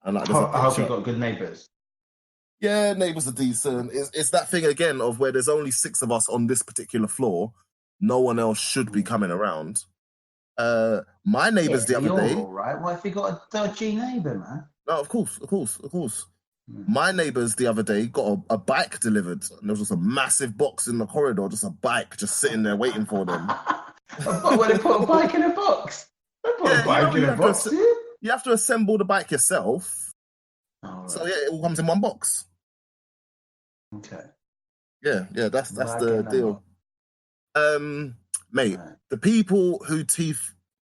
And like, there's a I hope you picture. got good neighbours. Yeah, neighbours are decent. It's that thing again of where there's only 6 of us on this particular floor. No one else should be coming around. My neighbours Yeah, the so other you're day. all right. What if you got a dodgy neighbour, man? No, of course. My neighbours the other day got a bike delivered, and there was just a massive box in the corridor, just a bike just sitting there waiting for them. When they put a bike in a box. They put a Yeah, bike in a box, do you? you have to assemble the bike yourself. Oh, So right. yeah, it all comes in one box. Okay. Yeah, that's Bike the in a deal. box. Mate, Right. the people who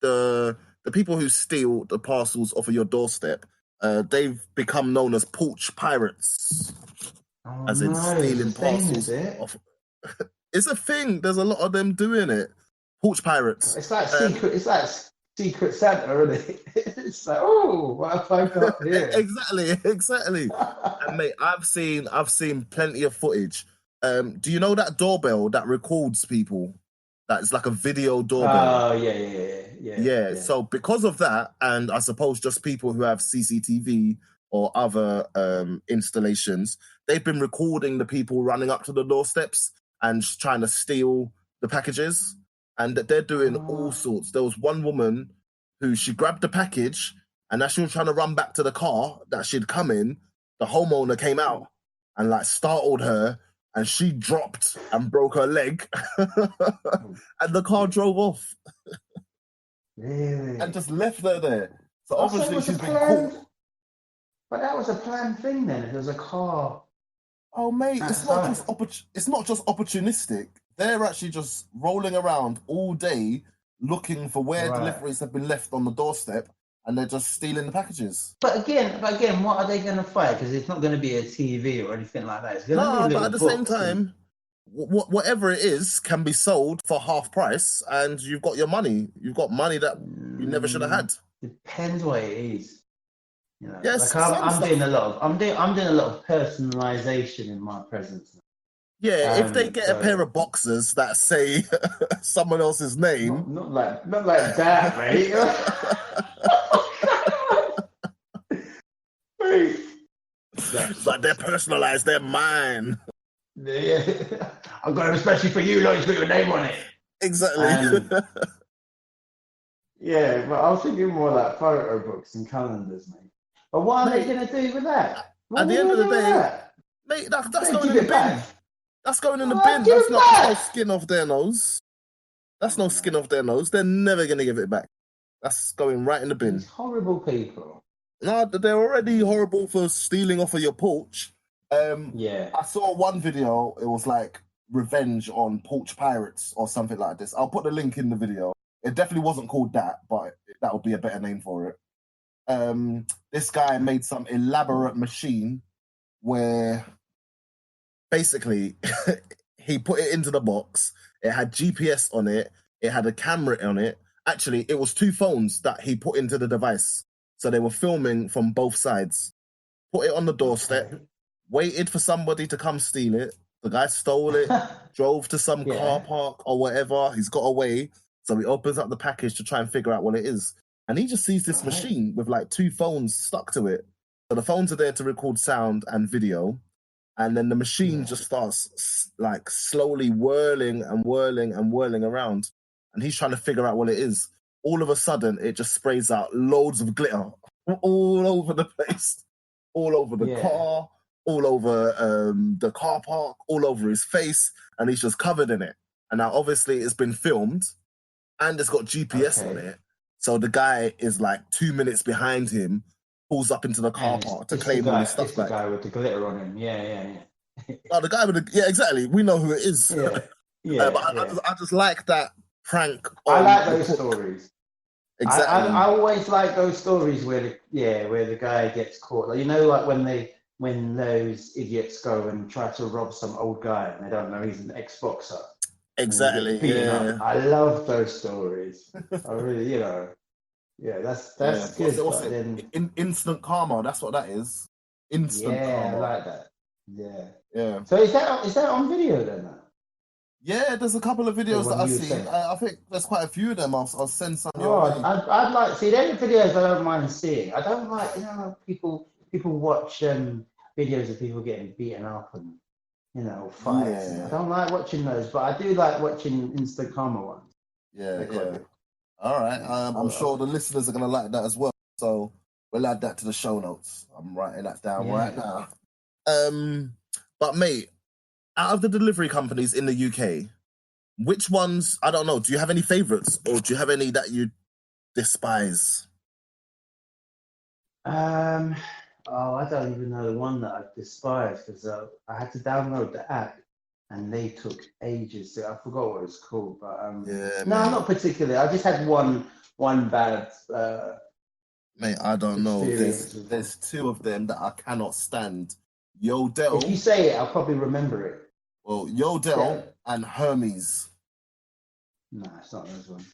the people who steal the parcels off of your doorstep, they've become known as Porch Pirates. Oh As in no, it's a stealing thing, is parcels it? off. It's a thing. There's a lot of them doing it. Porch Pirates. It's like secret. It's like Secret Santa, isn't it? It's like, oh, what have I got here? Exactly. And mate, I've seen plenty of footage. Do you know that doorbell that records people? That's like a video doorbell. Oh yeah. Yeah. So because of that, and I suppose just people who have CCTV or other installations, they've been recording the people running up to the doorsteps and trying to steal the packages. And that they're doing all sorts. There was one woman who she grabbed the package, and as she was trying to run back to the car that she'd come in, the homeowner came out and like startled her, and she dropped and broke her leg, and the car drove off. Really? And just left her there. So obviously she's been planned, caught. but that was a planned thing then. If there was a car. Oh mate, it's not just opportunistic. They're actually just rolling around all day looking for where deliveries have been left on the doorstep, and they're just stealing the packages. But again, what are they going to fight? Because it's not going to be a TV or anything like that. It's going to be a little but at the same time, whatever it is can be sold for half price, and you've got your money. You've got money that you never should have had. Depends what it is. You know, yes, like I'm doing a lot of personalization in my presence. Yeah, if they get a pair of boxers that say someone else's name, not like that, mate. It's like they're personalized, they're mine. Yeah. I've got them especially for you, it's got your name on it. Exactly. Yeah, but I was thinking more like photo books and calendars, mate. But what are they going to do with that? At the end of the day, mate, that's going in the bin. That's going in the bin. That's no skin off their nose. That's no skin off their nose. They're never going to give it back. That's going right in the bin. These horrible people. No, they're already horrible for stealing off of your porch. Yeah. I saw one video. It was like revenge on Porch Pirates or something like this. I'll put the link in the video. It definitely wasn't called that, but that would be a better name for it. This guy made some elaborate machine where basically he put it into the box. It had GPS on it. It had a camera on it. Actually, it was 2 phones that he put into the device. So they were filming from both sides. Put it on the doorstep, waited for somebody to come steal it. The guy stole it, drove to some car park or whatever. He's got away. So he opens up the package to try and figure out what it is. And he just sees this machine with like 2 phones stuck to it. So the phones are there to record sound and video. And then the machine just starts like slowly whirling around. And he's trying to figure out what it is. All of a sudden, it just sprays out loads of glitter all over the place. All over the car, all over the car park, all over his face. And he's just covered in it. And now obviously it's been filmed and it's got GPS on it. So the guy is like 2 minutes behind him, pulls up into the car park to claim all his stuff back. The guy with the glitter on him. Yeah. Oh, the guy with the... Yeah, exactly. We know who it is. I just like that prank. I like those stories. Exactly. I always like those stories where the guy gets caught. Like, you know, like when those idiots go and try to rob some old guy and they don't know he's an ex-boxer. Exactly. Yeah. I love those stories. I really, that's good. What's it? Instant karma. That's what that is. Instant karma. I like that. Yeah. So is that on video then? Yeah, there's a couple of The videos that one I've you were seen. saying. I think there's quite a few of them. I'll send some your Oh, way. I'd like see. They're the videos I don't mind seeing. I don't like, people watch videos of people getting beaten up and fights. And I Yeah, don't like watching those, but I do like watching instant karma ones. yeah, They're quite yeah. good. All right. Yeah. I'm sure the listeners are gonna like that as well. So we'll add that to the show notes. I'm writing that down right Yeah. now. But mate, out of the delivery companies in the UK, which ones? I don't know. Do you have any favorites, or do you have any that you despise? I don't even know the one that I despise because I had to download the app and they took ages. I forgot what it's called, but Yeah, no, mate. not particularly. I just had one bad Mate, I don't know. experience with one. There's two of them that I cannot stand. If you Yodel, say it, I'll probably remember it. well, Yeah. Yodel and Hermes. No, it's not those one.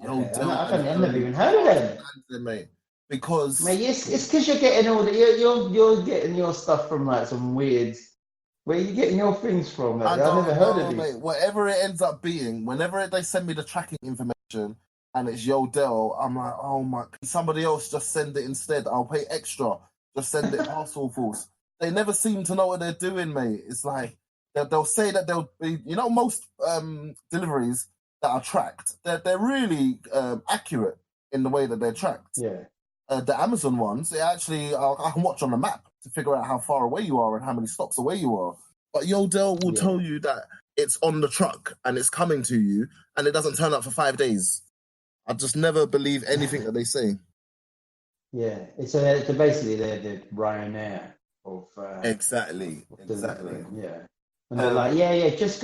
Okay, Yodel and I've never Hermes. even I heard of can't them. stand them, mate. Because Mate, it's because you're getting all the you're getting your stuff from like some weird. Where are you getting your things from? Like, I I've never don't heard of know, these. mate. Whatever it ends up being, whenever they send me the tracking information and it's Yodel, I'm like, oh my, can somebody else just send it instead? I'll pay extra. Just send it parcel force. They never seem to know what they're doing, mate. It's like they'll say that they'll be, most deliveries that are tracked, they're really accurate in the way that they're tracked. Yeah. The Amazon ones, I can watch on the map to figure out how far away you are and how many stops away you are. But Yodel will tell you that it's on the truck and it's coming to you, and it doesn't turn up for 5 days. I just never believe anything that they say. Yeah, it's basically they're the Ryanair of Exactly. delivering. Yeah, and they're like, yeah, just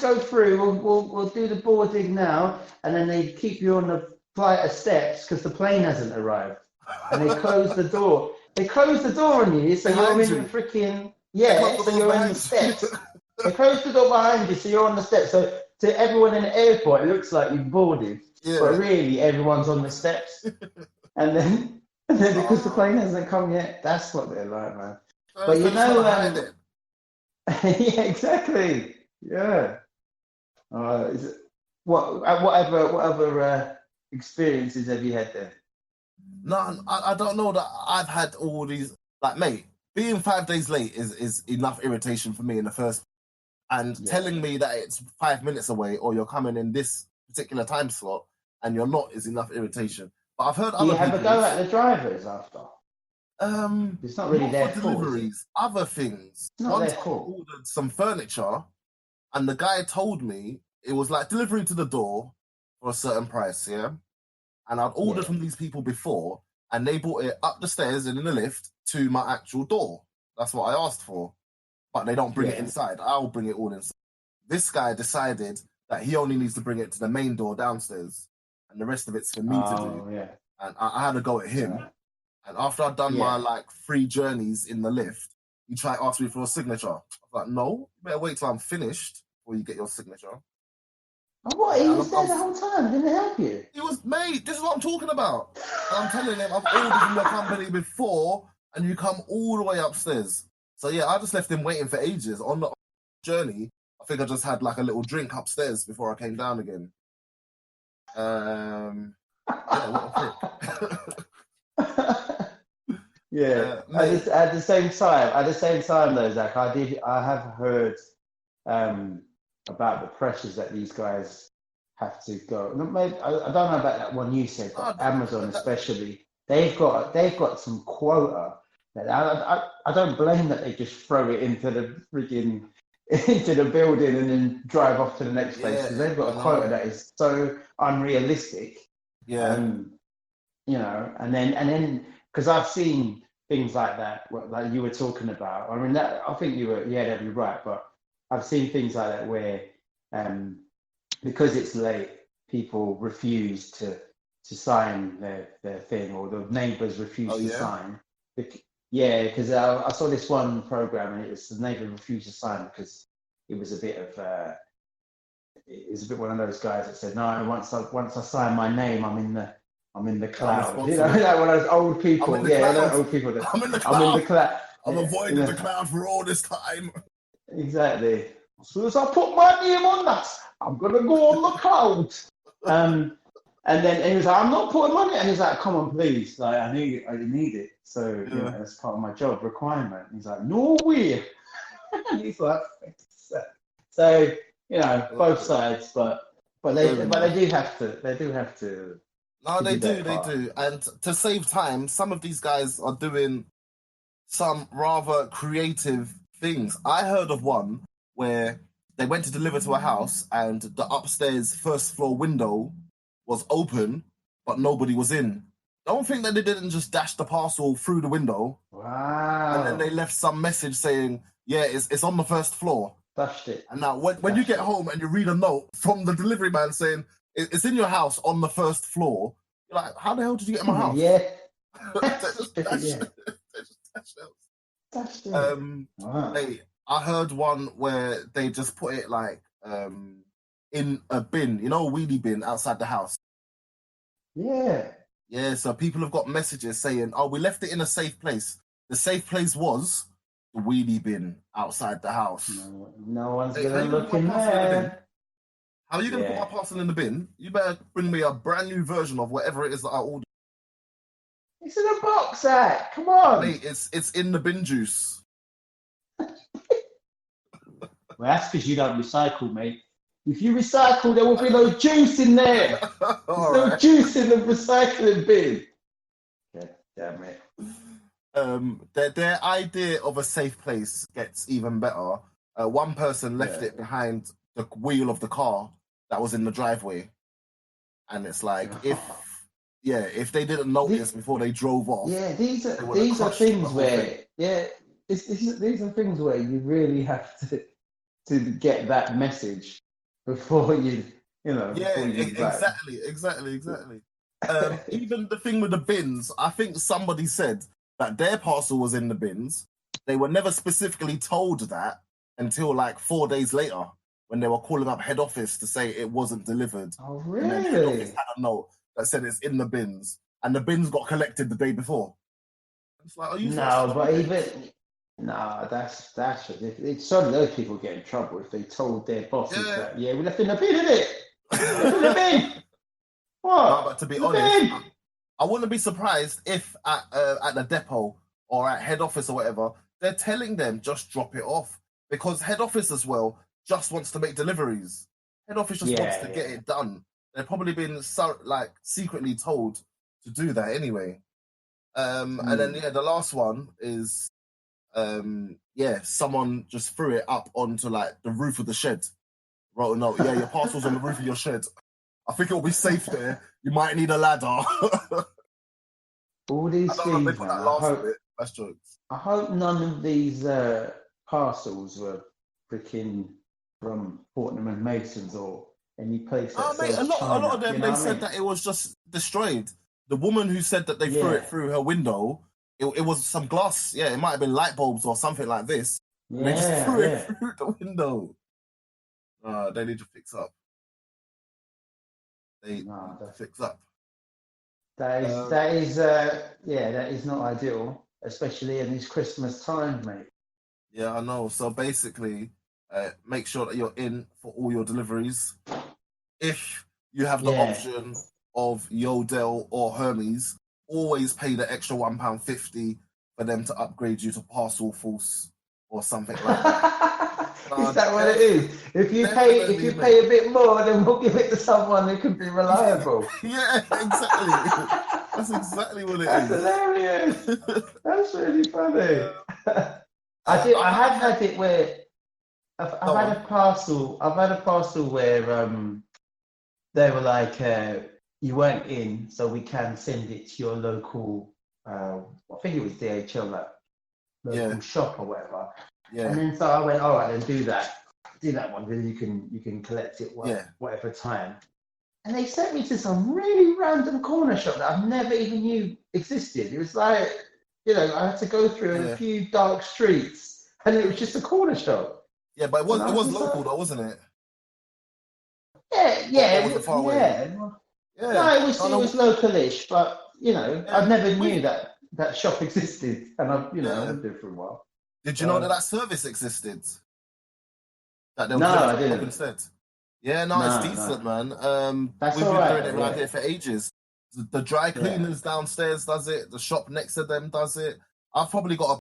go through. We'll do the boarding now, and then they keep you on the flight of steps because the plane hasn't arrived, and they close the door. They close the door on you, so you're in the freaking so you're in the steps. They close the door behind you, so you're on the steps. So to everyone in the airport, it looks like you've boarded, but really everyone's on the steps, and then. And then because the plane hasn't come yet, that's what they're like, man. But yeah, exactly. Yeah. Whatever experiences have you had there? No, I don't know that I've had all these. Like, mate, being 5 days late is enough irritation for me in the first. And telling me that it's 5 minutes away or you're coming in this particular time slot and you're not is enough irritation. But I've heard Do you have a go at the drivers after? It's not really their for fault, deliveries, other things. It's not their fault. I ordered some furniture, and the guy told me it was like delivering to the door for a certain price, yeah. And I'd ordered from these people before, and they brought it up the stairs and in the lift to my actual door. That's what I asked for, but they don't bring it inside. I'll bring it all inside. This guy decided that he only needs to bring it to the main door downstairs, and the rest of it's for me to do. Yeah. And I had to go at him. Yeah. And after I'd done my 3 journeys in the lift, he tried to ask me for a signature. I was like, no, you better wait till I'm finished before you get your signature. Oh, what? He was there the whole time? Didn't help you? He was, mate, this is what I'm talking about. And I'm telling him, I've ordered from your company before, and you come all the way upstairs. So yeah, I just left him waiting for ages. On the journey, I think I just had like a little drink upstairs before I came down again. Yeah, what a yeah. At the same time though, Zach, I have heard about the pressures that these guys have to go. Maybe, I don't know about that one you said, but Amazon especially, they've got some quota that I don't blame that they just throw it into the freaking into the building and then drive off to the next place because they've got a quota that is so unrealistic. Yeah. And then because I've seen things like that, like you were talking about. I mean, I think that'd be right. But I've seen things like that where, because it's late, people refuse to sign their thing, or the neighbours refuse to sign. Yeah, because I saw this one program and it was the neighbour refused to sign because it was a bit of one of those guys that said, no, once I sign my name, I'm in the cloud. You know, like one of those old people. Old people. I'm in the cloud. I'm avoiding the cloud for all this time. Exactly. As soon as I put my name on that, I'm gonna go on the cloud. And then he was like, I'm not putting money. And he's like, come on, please. Like, I need it. So, you know, that's part of my job requirement. He's like, no way. And he's like, so, you know, both sides, but they do have to. No, they do. And to save time, some of these guys are doing some rather creative things. I heard of one where they went to deliver to a house and the upstairs first floor window was open, but nobody was in. Don't think that they didn't just dash the parcel through the window. Wow. And then they left some message saying, yeah, it's on the first floor. Dashed it. And now when you get home and you read a note from the delivery man saying, it's in your house on the first floor, you're like, how the hell did you get in my house? Yeah. Dashed it. Wow. I heard one where they just put it like in a bin, you know, a wheelie bin outside the house. Yeah. Yeah, so people have got messages saying, oh, we left it in a safe place. The safe place was the wheelie bin outside the house. No one's going to look in there. How are you going to put my parcel in the bin? You better bring me a brand new version of whatever it is that I ordered. It's in a box, Zach. Come on. Mate, it's in the bin juice. Well, that's because you don't recycle, mate. If you recycle, there will be no juice in there. There's no juice in the recycling bin. God damn it. Their idea of a safe place gets even better. One person left it behind the wheel of the car that was in the driveway. And it's like, if they didn't notice before they drove off. Yeah, these are things where, these are things where you really have to get that message before you know. Yeah, exactly. Even the thing with the bins, I think somebody said that their parcel was in the bins. They were never specifically told that until like 4 days later when they were calling up head office to say it wasn't delivered. Oh, really? And then head office had a note that said it's in the bins, and the bins got collected the day before. It's like, are you? No, but even that's it's some those people get in trouble if they told their bosses that we left in the bin, innit? Left in the bin. What? No, but to be honest, I wouldn't be surprised if at the depot or at head office or whatever, they're telling them just drop it off, because head office as well just wants to make deliveries. Head office just wants to get it done. They've probably been secretly told to do that anyway. And then the last one is someone just threw it up onto like the roof of the shed. Wrote a note, your parcel's on the roof of your shed. I think it'll be safe there. You might need a ladder. All these things, That's jokes. I hope none of these parcels were freaking from Fortnum and Masons or any place that mate, a lot of them, they said that it was just destroyed. The woman who said that they threw it through her window, it was some glass. Yeah, it might have been light bulbs or something like this. Yeah, they just threw it through the window. They need to fix up. Fix up. That is not ideal, especially in these Christmas times, mate. Yeah, I know. So basically, make sure that you're in for all your deliveries. If you have the option of Yodel or Hermes, always pay the extra £1.50 for them to upgrade you to Parcel Force or something like that. Is that what it is? If you pay a bit more, then we'll give it to someone who can be reliable. Yeah, exactly. That's exactly what it is. Hilarious. That's really funny. I have had it where I've had a parcel where they were like, you weren't in, so we can send it to your local, I think it was DHL, like local shop or whatever. Yeah. And then so I went, all right, then do that one. Then you can collect it whatever time. And they sent me to some really random corner shop that I've never even knew existed. It was like, I had to go through a few dark streets, and it was just a corner shop. Yeah, but it was local though, wasn't it? Yeah. It was far away. Yeah. No, it was localish, but I never knew that shop existed, and I've lived there for a while. Did you know that service existed? that they'll No, clear I it up didn't. instead. Yeah, no, it's No, decent, no. man. That's We've all been right, doing it though, around yeah. here for ages. The dry Yeah. cleaners downstairs does it. The shop next to them does it. I've probably got a